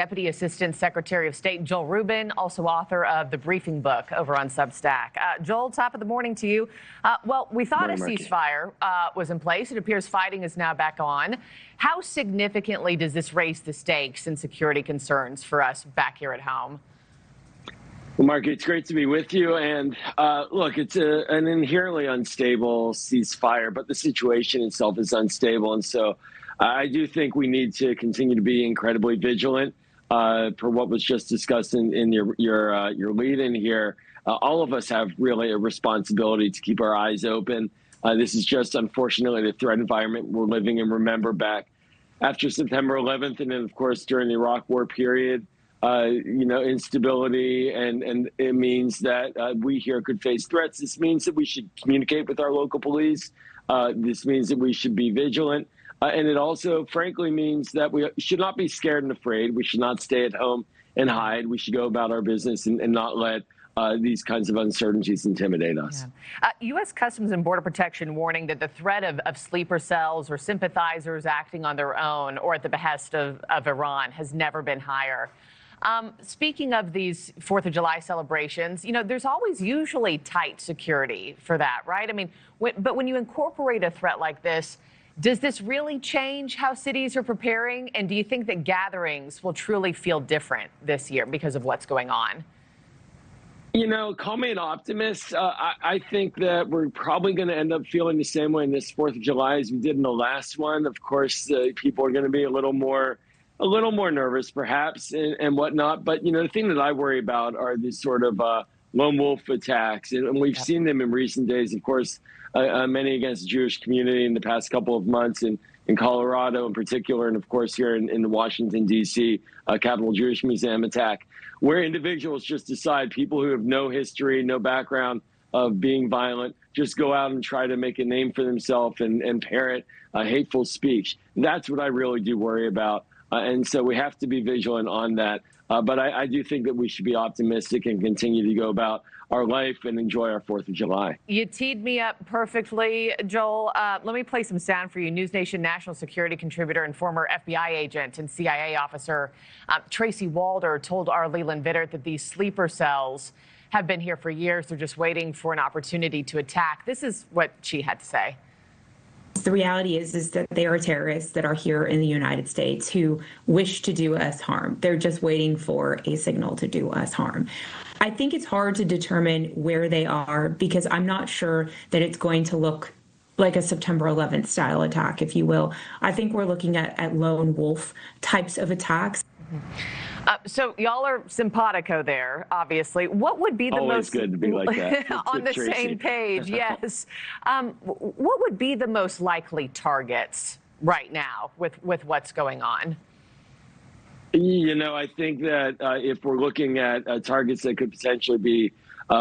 Deputy Assistant Secretary of State Joel Rubin, also author of the briefing book over on Substack. Joel, top of the morning to you. Well, we thought a ceasefire was in place. It appears fighting is now back on. How significantly does this raise the stakes and security concerns for us back here at home? Well, Markie, it's great to be with you. And look, it's an inherently unstable ceasefire, but the situation itself is unstable. And so I do think we need to continue to be incredibly vigilant. For what was just discussed in your lead in here, all of us have really a responsibility to keep our eyes open. This is just, unfortunately, the threat environment we're living in. Remember back after September 11th, and then, of course, during the Iraq War period, instability, and it means that we here could face threats. This means that we should communicate with our local police. This means that we should be vigilant. And it also, frankly, means that we should not be scared and afraid. We should not stay at home and hide. We should go about our business and not let these kinds of uncertainties intimidate us. Yeah. U.S. Customs and Border Protection warning that the threat of sleeper cells or sympathizers acting on their own or at the behest of Iran has never been higher. Speaking of these 4th of July celebrations, there's always usually tight security for that, right? I mean, but when you incorporate a threat like this, does this really change how cities are preparing? And do you think that gatherings will truly feel different this year because of what's going on? Call me an optimist. I think that we're probably going to end up feeling the same way in this 4th of July as we did in the last one. Of course, people are going to be a little more nervous, perhaps, and whatnot. But, the thing that I worry about are these sort of lone wolf attacks. And we've seen them in recent days, of course, many against the Jewish community in the past couple of months in Colorado in particular, and of course here in the Washington, D.C. Capitol Jewish Museum attack, where individuals just decide, people who have no history, no background of being violent, just go out and try to make a name for themselves and parrot hateful speech. That's what I really do worry about. And so we have to be vigilant on that. But I do think that we should be optimistic and continue to go about our life and enjoy our 4th of July. You teed me up perfectly, Joel. Let me play some sound for you. NewsNation national security contributor and former FBI agent and CIA officer Tracy Schandler told our Leland Vittert that these sleeper cells have been here for years. They're just waiting for an opportunity to attack. This is what she had to say. The reality is that they are terrorists that are here in the United States who wish to do us harm. They're just waiting for a signal to do us harm. I think it's hard to determine where they are because I'm not sure that it's going to look like a September 11th style attack, if you will. I think we're looking at lone wolf types of attacks. So y'all are simpatico there, obviously. What would be the Always most good to be like that on the Tracy. same page? Yes. What would be the most likely targets right now with what's going on? I think that if we're looking at targets that could potentially be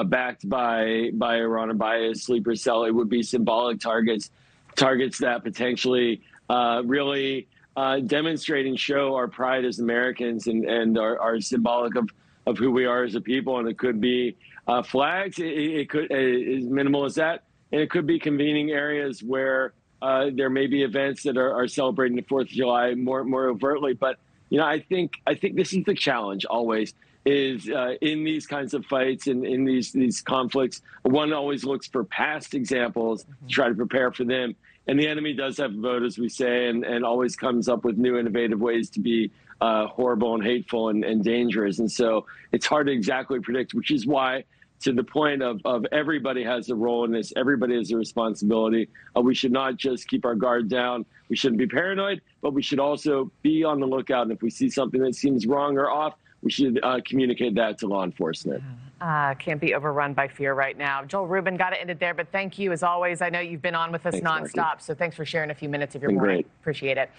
backed by Iran or by a sleeper cell, it would be symbolic targets that potentially really demonstrate and show our pride as Americans and are symbolic of who we are as a people. And it could be flags. It could as minimal as that. And it could be convening areas where there may be events that are celebrating the 4th of July more overtly. But, I think this is the challenge always is in these kinds of fights and in these conflicts, one always looks for past examples to try to prepare for them. And the enemy does have a vote, as we say, and always comes up with new innovative ways to be horrible and hateful and dangerous. And so it's hard to exactly predict, which is why, to the point of everybody has a role in this, everybody has a responsibility. We should not just keep our guard down. We shouldn't be paranoid, but we should also be on the lookout. And if we see something that seems wrong or off, we should communicate that to law enforcement. Can't be overrun by fear right now. Joel Rubin, got to end it there, but thank you as always. I know you've been on with us nonstop, so thanks for sharing a few minutes of your morning. Great. Appreciate it.